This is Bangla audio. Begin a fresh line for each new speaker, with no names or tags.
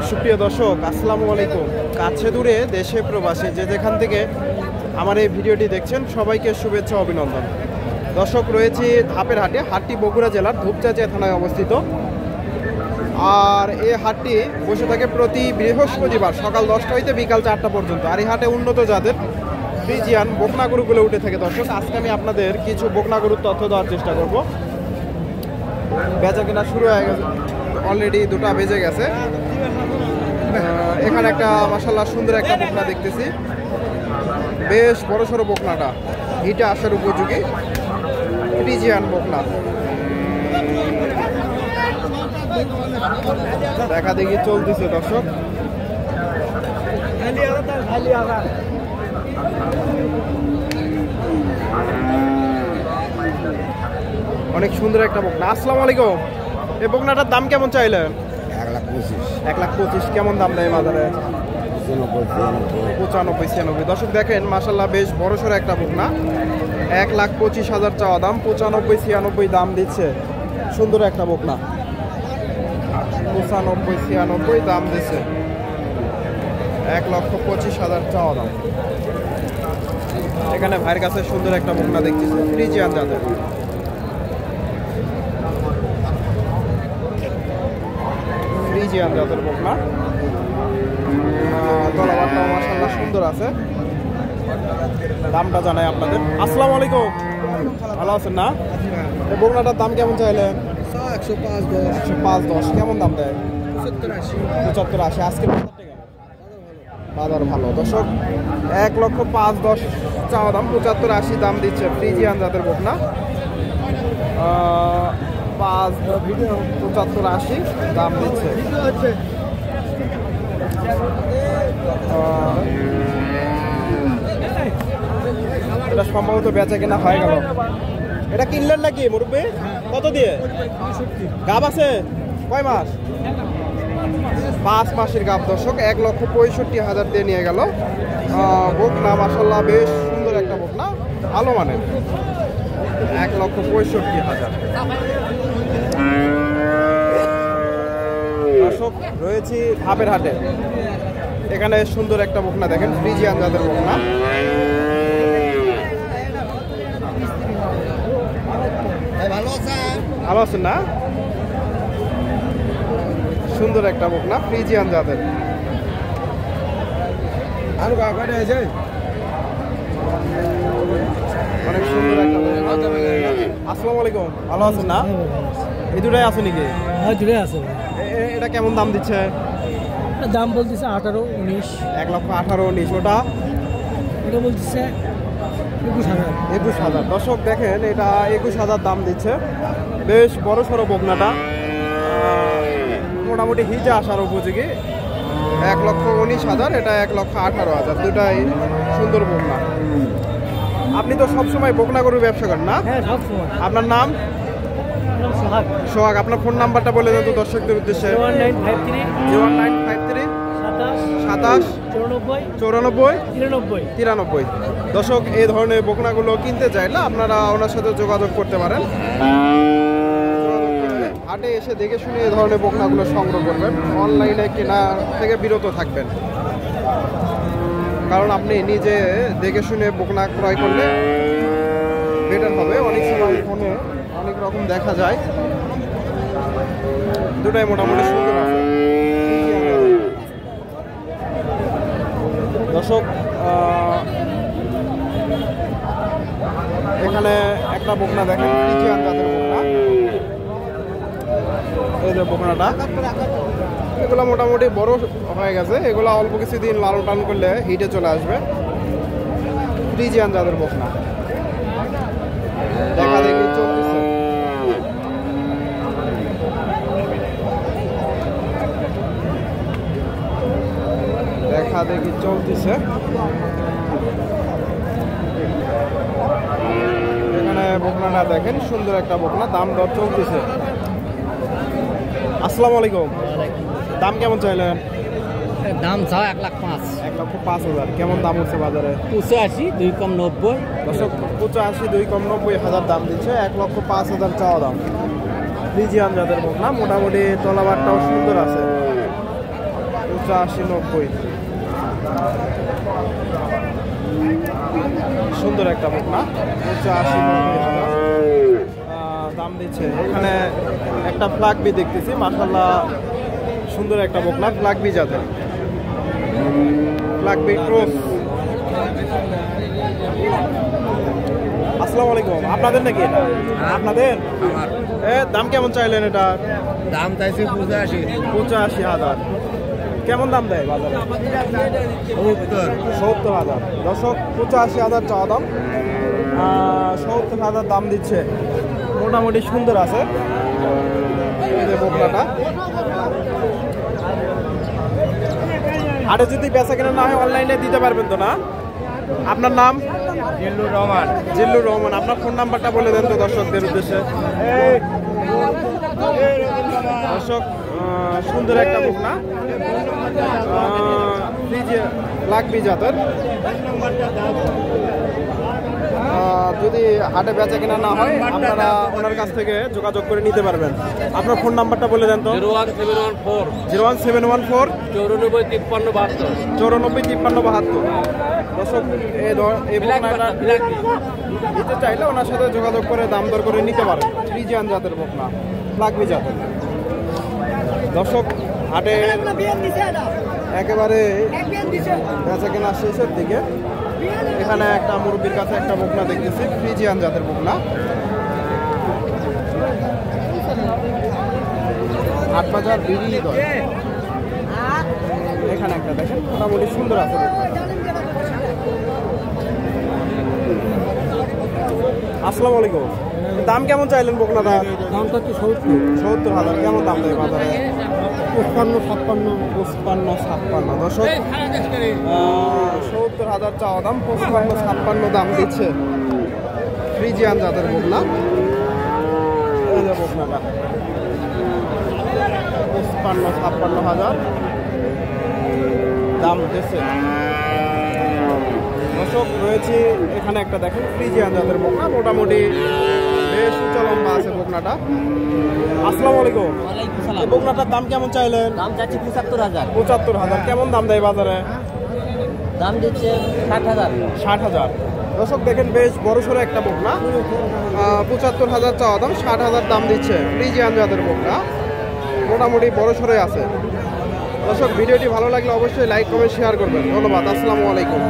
সুপ্রিয় দর্শক, আসসালামু আলাইকুম। কাছে দূরে দেশে প্রবাসী যে যেখান থেকে আমার এই ভিডিওটি দেখছেন সবাইকে শুভেচ্ছা অভিনন্দন। দর্শক, রয়েছি ধাপের হাটে। হাটটি বগুড়া জেলার ধূপচাচিয়া থানায় অবস্থিত। আর এই হাটটি বসে থাকে প্রতি বৃহস্পতিবার সকাল 10টা হইতে বিকাল 4টা পর্যন্ত। আর এই হাটে উন্নত জাতের ফ্রিজিয়ান বকনা গরুগুলো উঠে থাকে। দর্শক, আজকে আমি আপনাদের কিছু বকনা গরুর তথ্য দেওয়ার চেষ্টা করব। বেচা কেনা শুরু হয়ে গেছে, অলরেডি 2টা বেজে গেছে। এখানে একটা মাশাআল্লাহ সুন্দর একটা বকনা দেখতেছি, বেশ বড় সড়ো বকনাটা, হিটে আসার উপযোগী ফ্রিজিয়ান বকনা। দেখা দেখি চলতেছে দর্শক। অনেক সুন্দর একটা বকনা। আসসালামু আলাইকুম। এই বকনাটার দাম কেমন চাইলেন? 1,25,000। কেমন দাম দেয় বাজারে? 95-96। দর্শক দেখেন, মাশাআল্লাহ বেশ বড়সড় একটা বকনা। 1,25,000 চাওয়া দাম, 95-96 দাম দিচ্ছে। সুন্দর একটা বকনা, 95-96 দাম দিচ্ছে। 1,25,000 চাওয়া দাম। এখানে ভাইয়ের কাছে সুন্দর একটা বকনা দেখতেছি, ফ্রিজিয়ান জাতের। ফ্রিজিয়ান জাতের বকনা, তলাবারটা মাশাআল্লাহ সুন্দর আছে। দামটা জানাই আপনাদের। আসসালামু আলাইকুম, ভালো আছেন না? এই বকনাটার দাম কেমন চাইলেন? 105-10। কেমন দাম দেয়? 75-80। আজকে বাজার ভালো। দর্শক, 1,05,10 চাওয়া দাম, 75-80 দাম দিচ্ছে। ফ্রিজিয়ান জাতের বকনা, 75-80 দাম দিচ্ছে। এটা সম্ভবত বেচা কেনা হয়ে গেল। এটা কিনলেন নাকি মুরব্বি? কত দিয়ে? গাব আছে কয় মাস? 5 মাসের গাব। দর্শক, 1,65,000 দিয়ে নিয়ে গেল বকনা। মাশাআল্লাহ বেশ সুন্দর একটা বকনা, ভালো মানের। 1,65,000। দর্শক, রয়েছি ধাপের হাটে। এখানে সুন্দর একটা বকনা দেখেন, ফ্রিজিয়ান জাতের বকনা। ভালো আছেন না? সুন্দর একটা বকনা, ফ্রিজিয়ান জাতের। অনেক সুন্দর একটা বকনা। আসসালামু আলাইকুম, ভালো আছেন না? এই দুটাই আছে নাকি?
হ্যাঁ, দুটাই আছে।
এটা কেমন দাম দিচ্ছে?
দাম বলতেছে 18-19।
1,18,19। ওটা
বলতেছে
21,000। দর্শক দেখেন, এটা 21,000 দাম দিচ্ছে। বেশ বড় সড়ো বকনাটা, মোটামুটি হিটে আসার উপযোগী। 1,19,000, এটা 1,18,000। দুটাই সুন্দর বকনা। আপনি তো সবসময় বকনা গরুর ব্যবসা করেন না?
হ্যাঁ, সবসময়।
আপনার নাম? সোহাগ। আপনার ফোন নাম্বারটা বলে দেন তো দর্শকদের উদ্দেশ্যে। 01953 27 94 93। দর্শক, এই ধরনের বকনাগুলো কিনতে চাইলে আপনারা ওনার সাথে যোগাযোগ করতে পারেন। হাটে এসে দেখে শুনে এই ধরনের বকনাগুলো সংগ্রহ করবেন। অনলাইনে কেনা থেকে বিরত থাকবেন, কারণ আপনি নিজে দেখে শুনে বকনা ক্রয় করলে বেটার হবে। অনেক সময় ফোনে অনেক রকম দেখা যায়। দুটাই মোটামুটি সুন্দর আছে। দর্শক, এখানে একটা বকনা দেখেন, ফ্রিজিয়ান জাতের বকনা। এই যে বকনাটা, এগুলো মোটামুটি বড় হয়ে গেছে। এগুলো অল্প কিছুদিন লালন পালন করলে হিটে চলে আসবে। ফ্রিজিয়ান জাতের বকনা, দেখা দেখি চলতেছে। দেখা দেখি চলতেছে। এখানে বকনাটা দেখেন, সুন্দর একটা বকনা, দাম দর চলতেছে। আসসালামু আলাইকুম। দাম কেমন চাইলেন?
দাম চাও 1,05,000।
1,05,000। কেমন দাম হচ্ছে বাজারে?
85, 2 কম 90।
দর্শক 85, 2 কম 90,000 দাম দিচ্ছে। 1,05,000 চাওয়া দাম। ফ্রিজিয়ান জাতের বকনা, মোটামুটি তলাবারটাও সুন্দর আছে। 85, 90 সুন্দর একটা বকনা। 85, 90,000 দাম দিচ্ছে। এখানে একটা ফ্ল্যাগ বি দেখতেছি, মাশাআল্লাহ সুন্দর একটা বকনা, ফ্ল্যাগ বি জাতের। Flag B cross. আসসালামু আলাইকুম। আপনাদের নাকি এটা? আপনাদের? দাম কেমন চাইলেন এটা?
দাম চাইছি 85।
85,000। কেমন দাম দেয় বাজারে? 70,000। দর্শক 85,000 চাওয়া দাম, 70,000 দাম দিচ্ছে। মোটামুটি সুন্দর আছে এই যে বকনাটা। আরে যদি বেচা কেনা না হয় অনলাইনে দিতে পারবেন তো না? আপনার নাম?
জিল্লুর রহমান।
জিল্লুর রহমান। আপনার ফোন নাম্বারটা বলে দেন তো দর্শকদের উদ্দেশ্যে। দর্শক সুন্দর একটা বকনা, লাগবি জাতের। যদি হাটে বেচা কেনা না হয় আপনারা ওনার কাছ থেকে যোগাযোগ করে নিতে পারবেন। আপনার ফোন নাম্বারটা বলে দেন তো।
01714
01714
945372।
945372। দর্শক এই বকনাটা নিতে চাইলে ওনার সাথে যোগাযোগ করে দাম দর করে নিতে পারেন। ফ্রিজিয়ান জাতের বকনা, লাগবি জাতের। দর্শক হাটে একেবারে বেচা কেনা শেষের দিকে। এখানে একটা মুরব্বির কাছে একটা বকনা দেখতেছি, ফ্রিজিয়ান জাতের বকনা। হাট বাজার বিড়ি দর। এখানে একটা দেখেন, মোটামুটি সুন্দর আছে বকনাটা। আসসালামু আলাইকুম। দাম কেমন চাইলেন বকনাটা?
দামটা তো 70।
70,000। কেমন দাম দেয় বাজারে?
55, 56।
55, 56। দর্শক 70,000 চাওয়া দাম, 55, 56 দাম দিচ্ছে। ফ্রিজিয়ান জাতের বকনা। এই যে বকনাটা 55, 56,000 দাম দিচ্ছে। দর্শক রয়েছে এখানে একটা দেখেন, ফ্রিজিয়ান জাতের বকনা, মোটামুটি বেশ উঁচা লম্বা আছে বকনাটা। আসসালামু আলাইকুম। এই বকনাটার দাম কেমন চাইলেন?
দাম চাচ্ছি 75,000।
75,000। কেমন দাম দেয় বাজারে?
দাম দিচ্ছে 60,000।
60,000। দর্শক দেখেন বেশ বড়সড় একটা বকনা, 75,000 চাওয়া দাম, 60,000 দাম দিচ্ছে। ফ্রিজিয়ান জাতের বকনা, মোটামুটি বড়সড়ই আছে। দর্শক ভিডিওটি ভালো লাগলে অবশ্যই লাইক কমেন্ট শেয়ার করবেন। ধন্যবাদ। আসসালামু আলাইকুম।